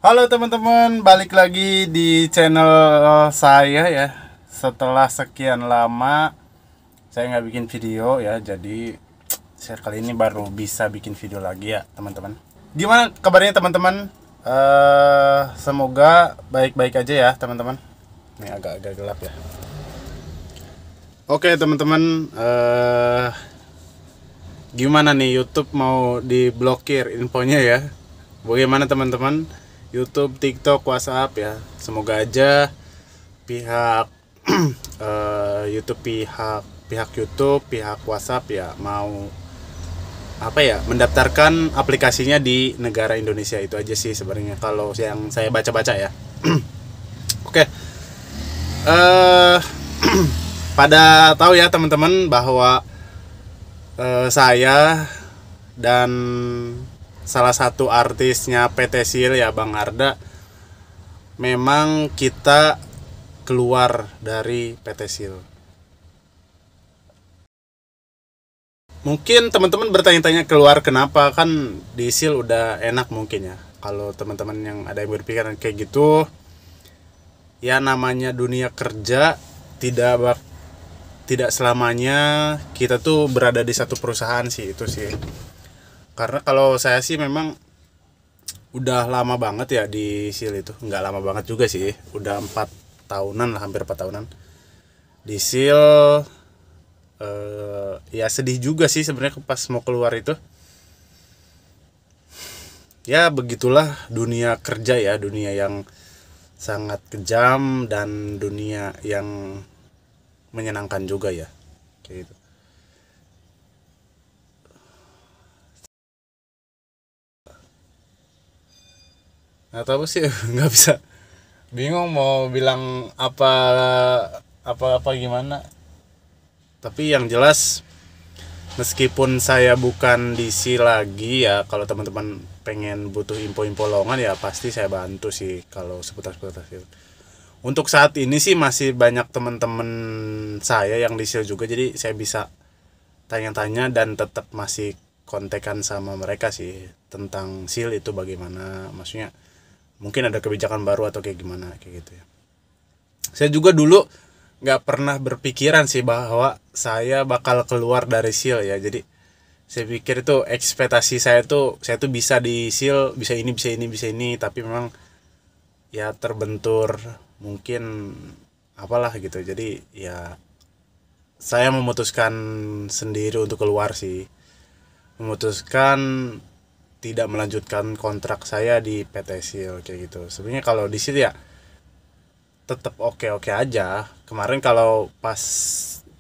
Halo teman-teman, balik lagi di channel saya ya. Setelah sekian lama saya nggak bikin video ya, jadi saya kali ini baru bisa bikin video lagi ya teman-teman. Gimana kabarnya teman-teman? Semoga baik-baik aja ya teman-teman. Ini agak-agak gelap ya. Oke teman-teman, gimana nih YouTube mau diblokir infonya ya? Bagaimana teman-teman? YouTube, TikTok, WhatsApp ya. Semoga aja pihak YouTube, pihak YouTube, pihak WhatsApp ya mau mendaftarkan aplikasinya di negara Indonesia. Itu aja sih sebenarnya kalau yang saya baca-baca ya. Oke. eh Pada tahu ya teman-teman bahwa saya dan salah satu artisnya PT Sil ya Bang Arda, memang kita keluar dari PT Sil. Mungkin teman-teman bertanya-tanya keluar kenapa, kan di Sil udah enak mungkin ya. Kalau teman-teman yang ada yang berpikiran kayak gitu, ya namanya dunia kerja tidak selamanya kita tuh berada di satu perusahaan sih, itu sih. Karena kalau saya sih memang udah lama banget ya di Sil itu. Nggak lama banget juga sih, udah 4 tahunan lah, hampir 4 tahunan di Sil. Ya sedih juga sih sebenarnya pas mau keluar itu. Ya begitulah dunia kerja ya, dunia yang sangat kejam dan dunia yang menyenangkan juga ya, kayak gitu. Nggak tahu sih, nggak bisa, bingung mau bilang apa gimana. Tapi yang jelas, meskipun saya bukan DC lagi ya, kalau teman-teman pengen butuh info-info lowongan ya pasti saya bantu sih kalau seputar-seputar itu. Untuk saat ini sih masih banyak teman-teman saya yang di Sil juga, jadi saya bisa tanya-tanya dan tetap masih kontekan sama mereka sih tentang Sil itu bagaimana, maksudnya mungkin ada kebijakan baru atau kayak gimana kayak gitu ya. Saya juga dulu nggak pernah berpikiran sih bahwa saya bakal keluar dari Sil ya. Jadi saya pikir itu ekspektasi saya tuh bisa di Sil, bisa ini bisa ini bisa ini, tapi memang ya terbentur mungkin apalah gitu. Jadi ya saya memutuskan sendiri untuk keluar sih, memutuskan tidak melanjutkan kontrak saya di PT Sil kayak gitu. Sebenarnya kalau di Sil ya tetap oke-oke aja. Kemarin kalau pas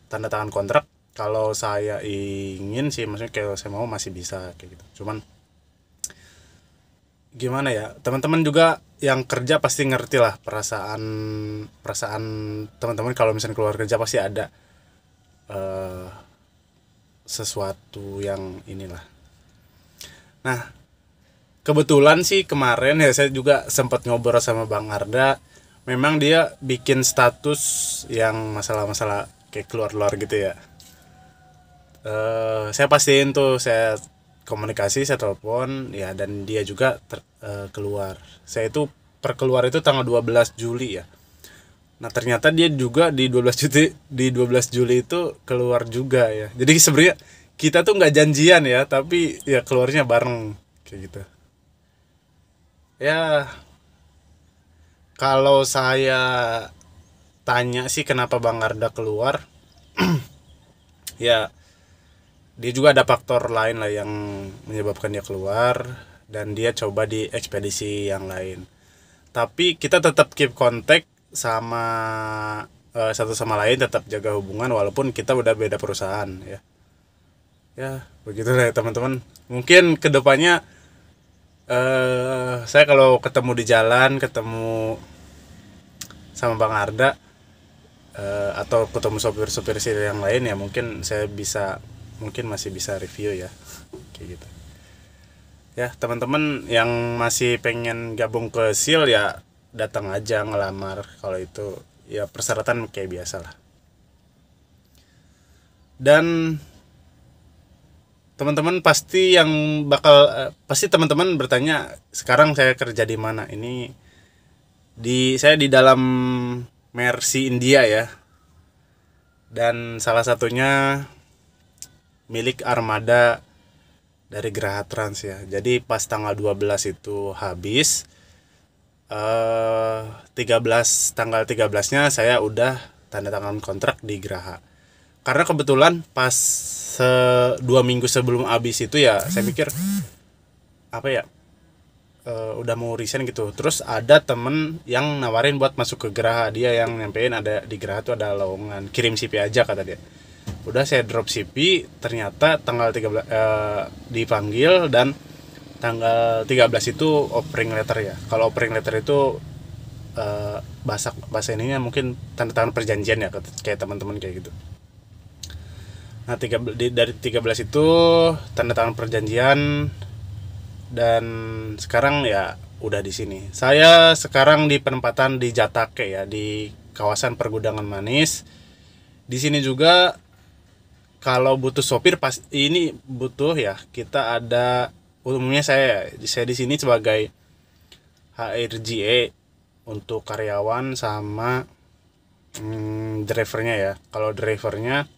tanda tangan kontrak, kalau saya ingin sih, maksudnya kalau saya mau masih bisa kayak gitu. Cuman gimana ya, teman-teman juga yang kerja pasti ngerti lah perasaan perasaan teman-teman kalau misalnya keluar kerja pasti ada eh, sesuatu yang inilah. Nah, kebetulan sih kemarin ya saya juga sempat ngobrol sama Bang Arda. Memang dia bikin status yang masalah-masalah kayak keluar-luar gitu ya. Saya pastiin tuh, saya komunikasi, saya telepon ya, dan dia juga keluar. Saya itu perkeluar itu tanggal 12 Juli ya. Nah, ternyata dia juga di 12 Juli itu keluar juga ya. Jadi sebenarnya kita tuh nggak janjian ya, tapi ya keluarnya bareng kayak gitu. Ya, kalau saya tanya sih kenapa Bang Arda keluar, ya dia juga ada faktor lain lah yang menyebabkan dia keluar, dan dia coba di ekspedisi yang lain. Tapi kita tetap keep kontak sama satu sama lain, tetap jaga hubungan walaupun kita udah beda perusahaan ya. Ya, begitulah ya teman-teman. Mungkin kedepannya saya kalau ketemu di jalan, ketemu sama Bang Arda, atau ketemu sopir-sopir sih yang lain ya, mungkin saya bisa, mungkin masih bisa review ya kayak gitu ya. Teman-teman yang masih pengen gabung ke Sil ya datang aja ngelamar, kalau itu ya persyaratan kayak biasa lah. Dan teman-teman pasti yang pasti teman-teman bertanya, sekarang saya kerja di mana? Ini saya di dalam Mercy India ya, dan salah satunya milik armada dari Geraha Trans ya. Jadi pas tanggal 12 itu habis, tanggal 13-nya saya udah tanda tangan kontrak di Geraha. Karena kebetulan pas 2 minggu sebelum habis itu ya, saya pikir apa ya, udah mau resign gitu. Terus ada temen yang nawarin buat masuk ke Geraha. Dia yang nyampein ada di Geraha tuh ada lowongan, kirim CV aja kata dia. Udah saya drop CV, ternyata tanggal 13 dipanggil, dan tanggal 13 itu offering letter ya. Kalau offering letter itu bahasa ininya mungkin tanda tangan perjanjian ya, kayak teman-teman kayak gitu. Nah, dari 13 itu tanda tangan perjanjian, dan sekarang ya udah di sini. Saya sekarang di penempatan di Jatake ya, di kawasan Pergudangan Manis. Di sini juga kalau butuh sopir pas ini butuh ya, kita ada umumnya saya di sini sebagai HRGE untuk karyawan sama drivernya ya. Kalau drivernya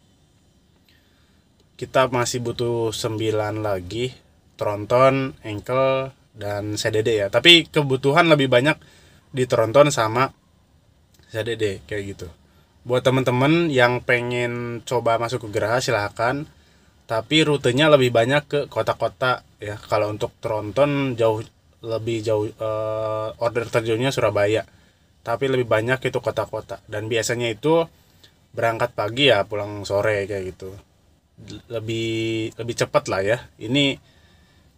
kita masih butuh 9 lagi, tronton, engkel, dan CDD ya. Tapi kebutuhan lebih banyak di tronton sama CDD kayak gitu. Buat teman-teman yang pengen coba masuk ke Geraha silahkan, tapi rutenya lebih banyak ke kota-kota ya. Kalau untuk tronton lebih jauh, order terjauhnya Surabaya, tapi lebih banyak itu kota-kota, dan biasanya itu berangkat pagi ya pulang sore kayak gitu. Lebih cepat lah ya. Ini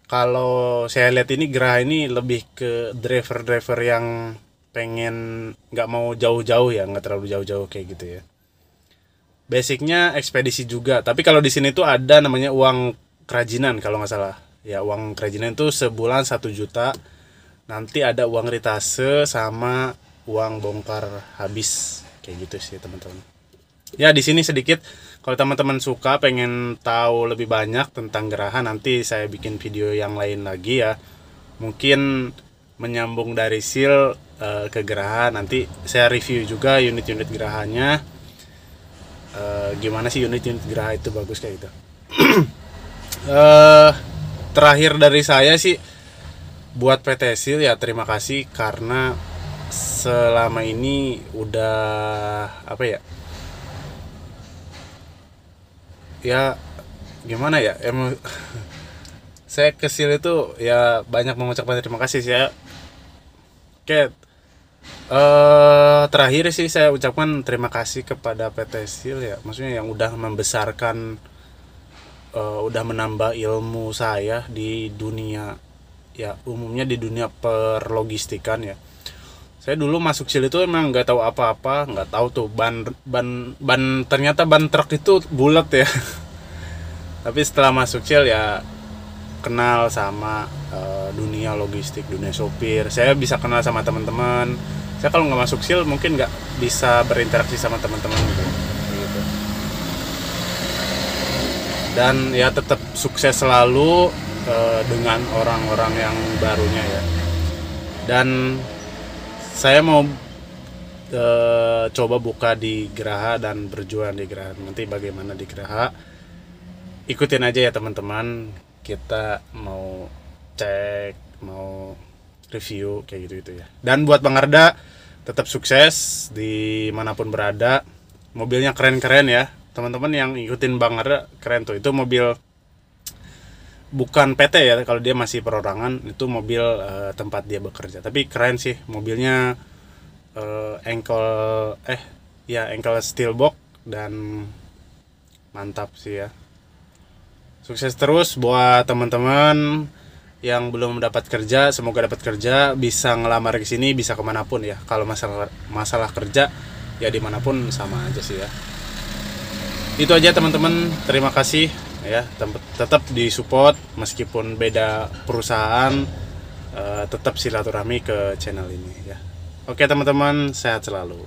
kalau saya lihat ini Geraha ini lebih ke driver yang pengen nggak mau jauh-jauh ya, nggak terlalu jauh-jauh kayak gitu ya. Basicnya ekspedisi juga, tapi kalau di sini tuh ada namanya uang kerajinan kalau nggak salah ya. Uang kerajinan itu sebulan 1 juta, nanti ada uang ritase sama uang bongkar habis kayak gitu sih teman-teman ya. Di sini sedikit, kalau teman-teman suka pengen tahu lebih banyak tentang Geraha, nanti saya bikin video yang lain lagi ya, mungkin menyambung dari SEAL ke Geraha. Nanti saya review juga unit-unit Gerahanya, gimana sih unit-unit Geraha itu bagus kayak gitu. Terakhir dari saya sih buat PT SEAL ya, terima kasih karena selama ini udah apa ya gimana ya, saya ke SEAL itu ya banyak mengucapkan terima kasih sih ya. Oke, terakhir sih saya ucapkan terima kasih kepada PT SEAL ya, maksudnya yang udah membesarkan, udah menambah ilmu saya di dunia ya, umumnya di dunia perlogistikan ya. Saya dulu masuk SEAL itu emang nggak tahu apa-apa, nggak tahu tuh ban ternyata ban truk itu bulat ya. Tapi setelah masuk SEAL ya kenal sama dunia logistik, dunia sopir. Saya bisa kenal sama teman-teman. Saya kalau nggak masuk SEAL mungkin nggak bisa berinteraksi sama teman-teman gitu. Dan ya tetap sukses selalu dengan orang-orang yang barunya ya. Dan saya mau coba buka di Geraha dan berjuang di Geraha. Nanti bagaimana di Geraha, ikutin aja ya teman-teman. Kita mau cek, mau review kayak gitu ya. Dan buat Bang Arda, tetap sukses dimanapun berada. Mobilnya keren-keren ya teman-teman yang ikutin Bang Arda, keren tuh. Itu mobil bukan PT ya, kalau dia masih perorangan, itu mobil tempat dia bekerja. Tapi keren sih mobilnya, ankle steel box, dan mantap sih ya. Sukses terus buat teman-teman yang belum dapat kerja, semoga dapat kerja, bisa ngelamar ke sini, bisa kemanapun ya. Kalau masalah kerja ya dimanapun sama aja sih ya. Itu aja teman-teman, terima kasih ya, tetap disupport meskipun beda perusahaan, tetap silaturahmi ke channel ini ya. Oke teman-teman, sehat selalu.